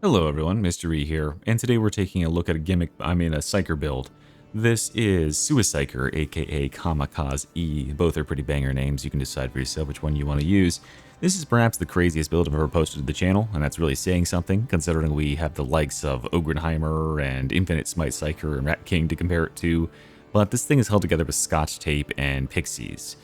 Hello everyone, Mr. E here, and today we're taking a look at a Psyker build. This is Suiciker, aka Kamikaze E. Both are pretty banger names, you can decide for yourself which one you want to use. This is perhaps the craziest build I've ever posted to the channel, and that's really saying something, considering we have the likes of Ogrenheimer and Infinite Smite Psyker and Rat King to compare it to, but this thing is held together with Scotch tape and pixies.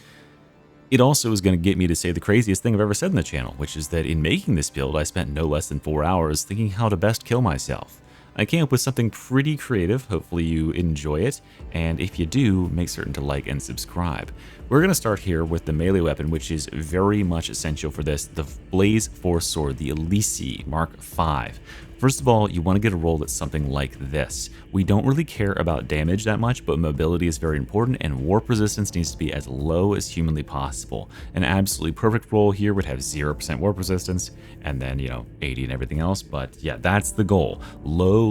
It also is going to get me to say the craziest thing I've ever said in the channel, which is that in making this build, I spent no less than 4 hours thinking how to best kill myself. I came up with something pretty creative, hopefully you enjoy it, and if you do, make certain to like and subscribe. We're going to start here with the melee weapon, which is very much essential for this, the Blaze Force Sword, the Elise Mark V. First of all, you want to get a roll that's something like this. We don't really care about damage that much, but mobility is very important, and warp resistance needs to be as low as humanly possible. An absolutely perfect roll here would have 0% warp resistance, and then, 80 and everything else, but yeah, that's the goal. Low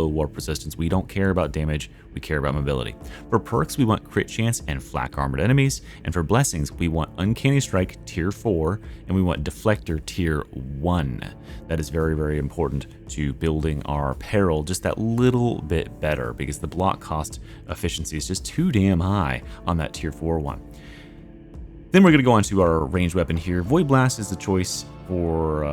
warp resistance. We don't care about damage, we care about mobility. For perks, we want crit chance and flak armored enemies, and for blessings, we want Uncanny Strike tier 4, and we want Deflector tier 1. That is very important to building our peril just that little bit better, because the block cost efficiency is just too damn high on that tier 4 one. Then we're going to go on to our ranged weapon here. Void Blast is the choice for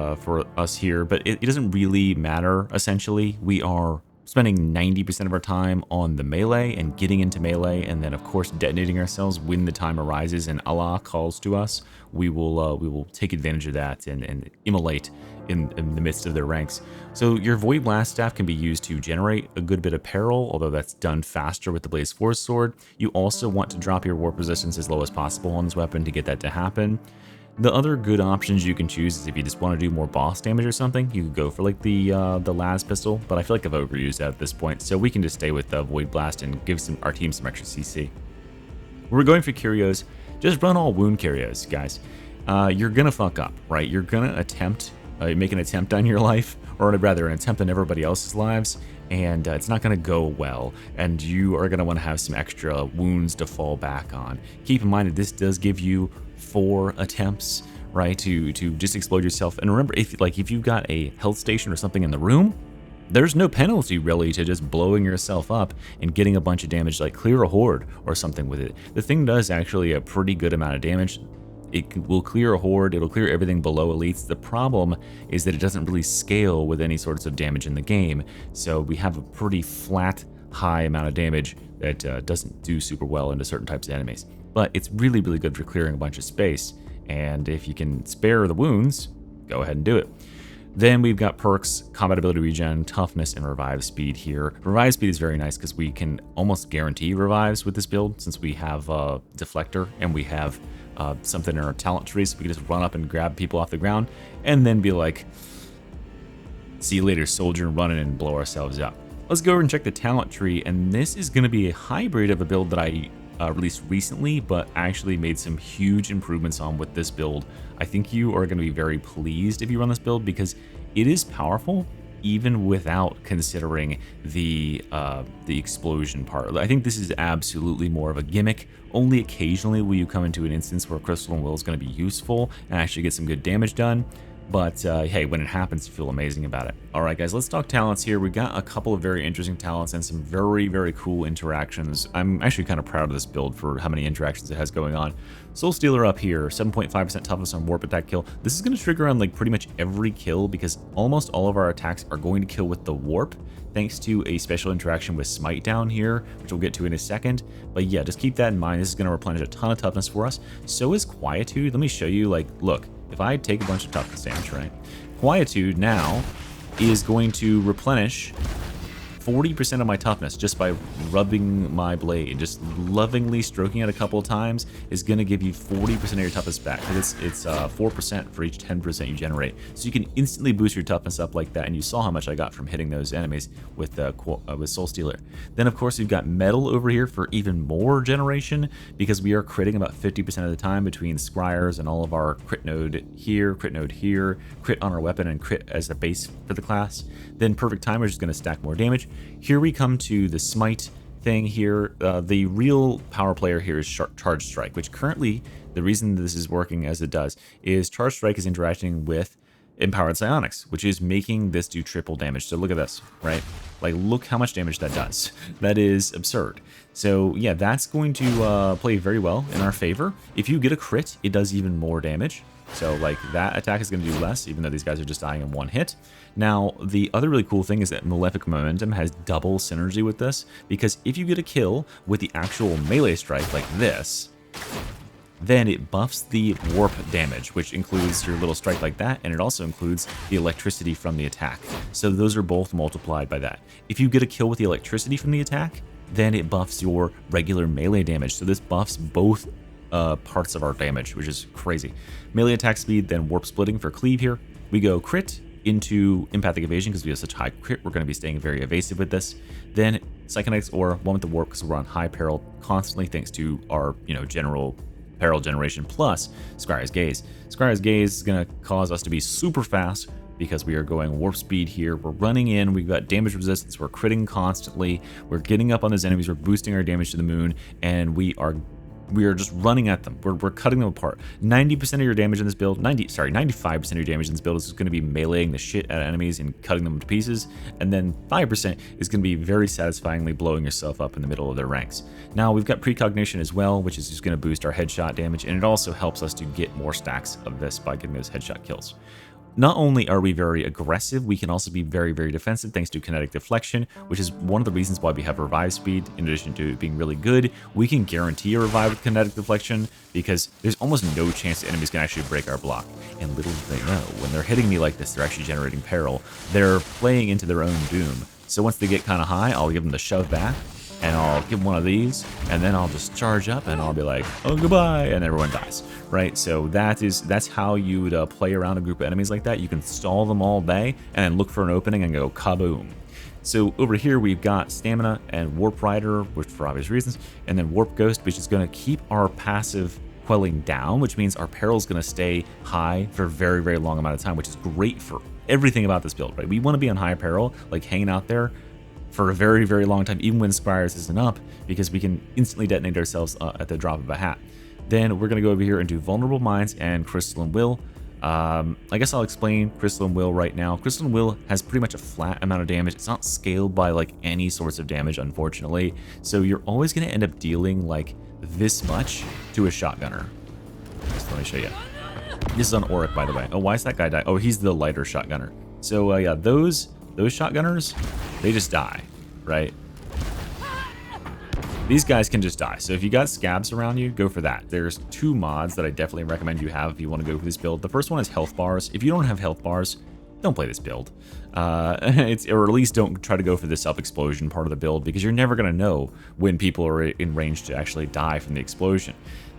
us here, but it doesn't really matter, essentially. We are spending 90% of our time on the melee and getting into melee, and then of course detonating ourselves when the time arises and Allah calls to us. We will take advantage of that and immolate in the midst of their ranks. So your Void Blast staff can be used to generate a good bit of peril, although that's done faster with the Blaze Force Sword. You also want to drop your warp resistance as low as possible on this weapon to get that to happen. The other good options you can choose is if you just want to do more boss damage or something, you could go for like the Las pistol, but I feel like I've overused that at this point, so we can just stay with the Void Blast and give our team some extra CC. We're going for Curios. Just run all wound Curios, guys. You're gonna fuck up, right? You're gonna make an attempt on your life, or rather an attempt on everybody else's lives, and it's not going to go well, and you are going to want to have some extra wounds to fall back on. Keep in mind that this does give you 4 attempts, right, to just explode yourself. And remember, if you've got a health station or something in the room, there's no penalty really to just blowing yourself up and getting a bunch of damage, like clear a horde or something with it. The thing does actually a pretty good amount of damage. It will clear a horde, it'll clear everything below elites. The problem is that it doesn't really scale with any sorts of damage in the game, so we have a pretty flat, high amount of damage that doesn't do super well into certain types of enemies. But it's really good for clearing a bunch of space, and if you can spare the wounds, go ahead and do it. Then we've got perks, combat ability regen, toughness, and revive speed here. Revive speed is very nice because we can almost guarantee revives with this build, since we have Deflector and we have something in our talent tree, so we can just run up and grab people off the ground and then be like, see you later, soldier, and run in and blow ourselves up. Let's go over and check the talent tree, and this is going to be a hybrid of a build that I released recently, but actually made some huge improvements on with this build. I think you are going to be very pleased if you run this build, because it is powerful even without considering the explosion part. I think this is absolutely more of a gimmick. Only occasionally will you come into an instance where Crystal and Will is going to be useful and actually get some good damage done. But hey, when it happens, you feel amazing about it. All right, guys, let's talk talents here. We got a couple of very interesting talents and some very cool interactions. I'm actually kind of proud of this build for how many interactions it has going on. Soul Stealer up here, 7.5% toughness on warp attack kill. This is going to trigger on like pretty much every kill, because almost all of our attacks are going to kill with the warp, thanks to a special interaction with Smite down here, which we'll get to in a second. But yeah, just keep that in mind. This is going to replenish a ton of toughness for us. So is Quietude. Let me show you, like, look. If I take a bunch of toughness damage, right? Quietude now is going to replenish 40% of my toughness just by rubbing my blade. Just lovingly stroking it a couple of times is going to give you 40% of your toughness back. It's 4% for each 10% you generate. So you can instantly boost your toughness up like that. And you saw how much I got from hitting those enemies with Soul Stealer. Then, of course, we've got Metal over here for even more generation, because we are critting about 50% of the time between Scryers and all of our crit node here, crit on our weapon, and crit as a base for the class. Then Perfect Timer is going to stack more damage. Here we come to the Smite thing here. The real power player here is Charge Strike, which currently, the reason this is working as it does is Charge Strike is interacting with Empowered Psionics, which is making this do triple damage. So look at this, right? Like, look how much damage that does. That is absurd. So yeah, that's going to play very well in our favor. If you get a crit, it does even more damage. So like that attack is going to do less, even though these guys are just dying in one hit. Now, the other really cool thing is that Malefic Momentum has double synergy with this, because if you get a kill with the actual melee strike like this, then it buffs the warp damage, which includes your little strike like that, and it also includes the electricity from the attack. So those are both multiplied by that. If you get a kill with the electricity from the attack, then it buffs your regular melee damage. So this buffs both parts of our damage, which is crazy. Melee attack speed, then warp splitting for cleave here. We go crit into empathic evasion because we have such high crit. We're going to be staying very evasive with this. Then Psychonetics or one with the warp because we're on high peril constantly thanks to our general peril generation plus Scryer's Gaze. Scryer's Gaze is going to cause us to be super fast because we are going warp speed here. We're running in, we've got damage resistance, we're critting constantly, we're getting up on those enemies, we're boosting our damage to the moon, and we are just running at them. We're cutting them apart. 90% of your damage in this build, 95% of your damage in this build is going to be meleeing the shit out of enemies and cutting them to pieces, and then 5% is going to be very satisfyingly blowing yourself up in the middle of their ranks. Now, we've got precognition as well, which is just going to boost our headshot damage, and it also helps us to get more stacks of this by getting those headshot kills. Not only are we very aggressive, we can also be very, very defensive thanks to kinetic deflection, which is one of the reasons why we have revive speed. In addition to it being really good, we can guarantee a revive with kinetic deflection because there's almost no chance the enemies can actually break our block. And little do they know, when they're hitting me like this, they're actually generating peril. They're playing into their own doom. So once they get kind of high, I'll give them the shove back, and I'll give them one of these, and then I'll just charge up, and I'll be like, oh, goodbye, and everyone dies, right? So that's how you would play around a group of enemies like that. You can stall them all day, and then look for an opening and go kaboom. So over here, we've got Stamina and Warp Rider, which for obvious reasons, and then Warp Ghost, which is going to keep our passive quelling down, which means our peril is going to stay high for a very, very long amount of time, which is great for everything about this build, right? We want to be on high peril, like hanging out there for a very, very long time, even when Scryer's isn't up, because we can instantly detonate ourselves at the drop of a hat. Then we're going to go over here and do Vulnerable Minds and Crystalline Will. I guess I'll explain Crystalline Will right now. Crystalline Will has pretty much a flat amount of damage. It's not scaled by like any sorts of damage, unfortunately. So you're always going to end up dealing like this much to a shotgunner. Just let me show you. This is on Auric, by the way. Oh, why is that guy die? Oh, he's the lighter shotgunner. So yeah, those shotgunners, they just die, right? These guys can just die. So if you got scabs around you, go for that. There's two mods that I definitely recommend you have if you want to go for this build. The first one is health bars. If you don't have health bars, don't play this build. Or at least don't try to go for the self-explosion part of the build, because you're never going to know when people are in range to actually die from the explosion.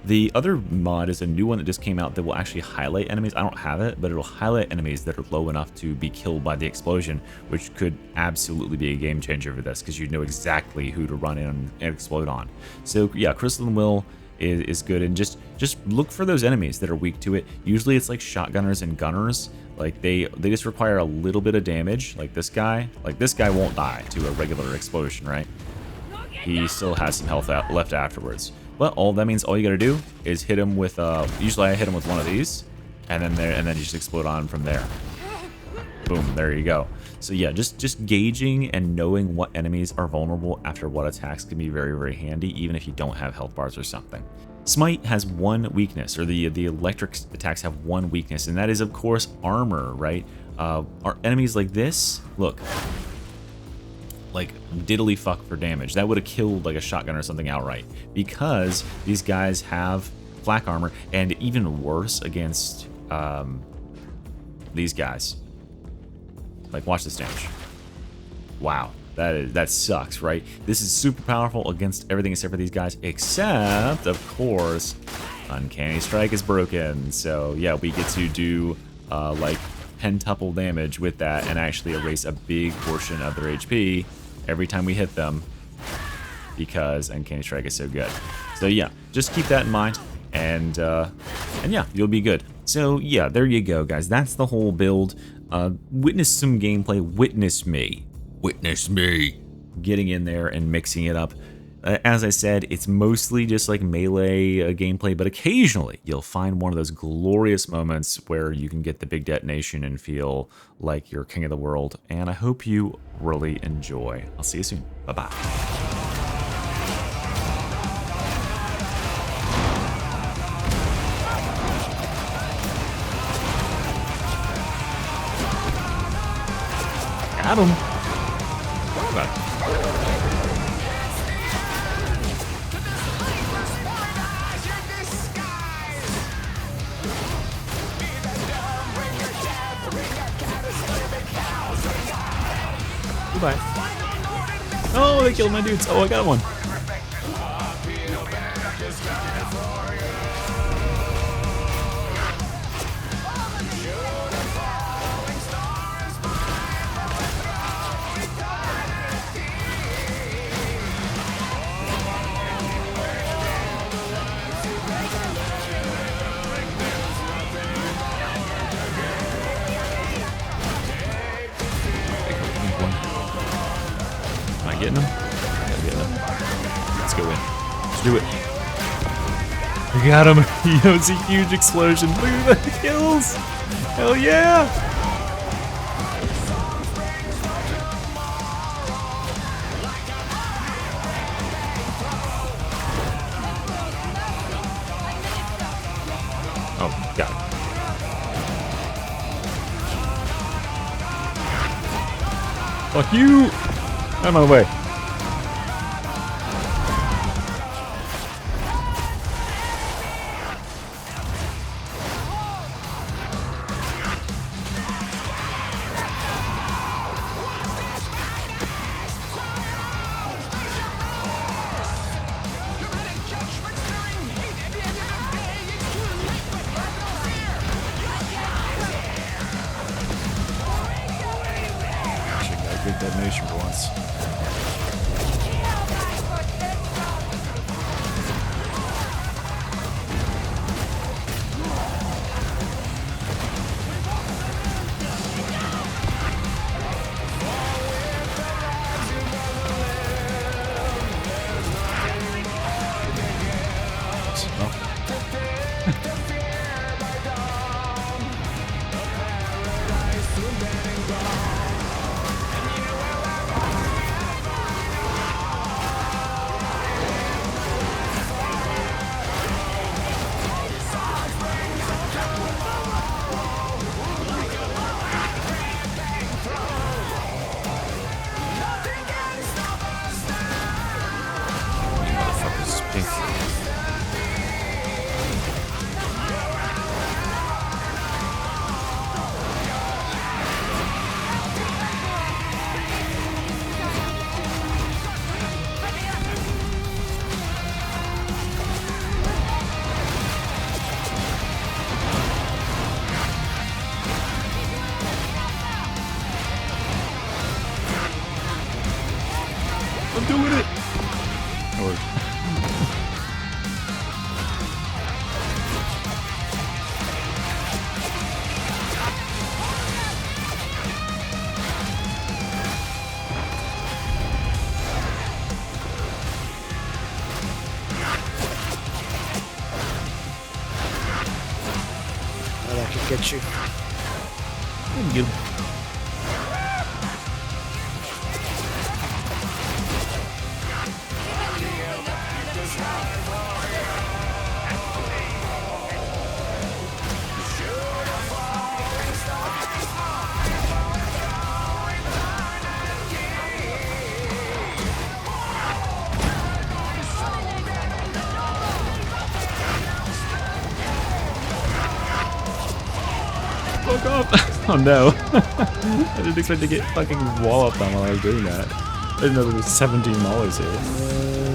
The other mod is a new one that just came out that will actually highlight enemies. I don't have it, but it'll highlight enemies that are low enough to be killed by the explosion, which could absolutely be a game changer for this, because you know exactly who to run in and explode on. So yeah, Crystalline Will is good, and just look for those enemies that are weak to it. Usually it's like shotgunners and gunners. Like they just require a little bit of damage. Like this guy won't die to a regular explosion, right? He still has some health left afterwards. But that means all you gotta do is hit him with usually I hit him with one of these, and then you just explode on from there. Boom, there you go. So yeah, just gauging and knowing what enemies are vulnerable after what attacks can be very, very handy, even if you don't have health bars or something. Smite has one weakness, or the electric attacks have one weakness, and that is of course armor, right? Our enemies like this, look, like diddly fuck for damage. That would have killed like a shotgun or something outright, because these guys have flak armor, and even worse against these guys. Like, watch this damage. Wow, that sucks, right? This is super powerful against everything except for these guys, except of course Uncanny Strike is broken. So yeah, we get to do like pentuple damage with that and actually erase a big portion of their HP every time we hit them, because Uncanny Strike is so good. So yeah, just keep that in mind, and yeah, you'll be good. So yeah, there you go, guys. That's the whole build. Witness some gameplay. Witness me getting in there and mixing it up. As I said, it's mostly just like melee gameplay, but occasionally you'll find one of those glorious moments where you can get the big detonation and feel like you're king of the world. And I hope you really enjoy. I'll see you soon. Bye-bye. Got him. Okay. Goodbye. Oh, they killed my dudes. Oh, I got one. Getting him? Gotta get him. Let's go in. Let's do it. We got him. Yo, it's a huge explosion. Look at the kills. Hell yeah. Oh, got it. Fuck you. I'm on the way. Actually got a good detonation for once. I'm doing it! Or I could get you. thank you. Fuck off! Oh no. I didn't expect to get fucking walloped on while I was doing that. I didn't know there was 17 mollies here.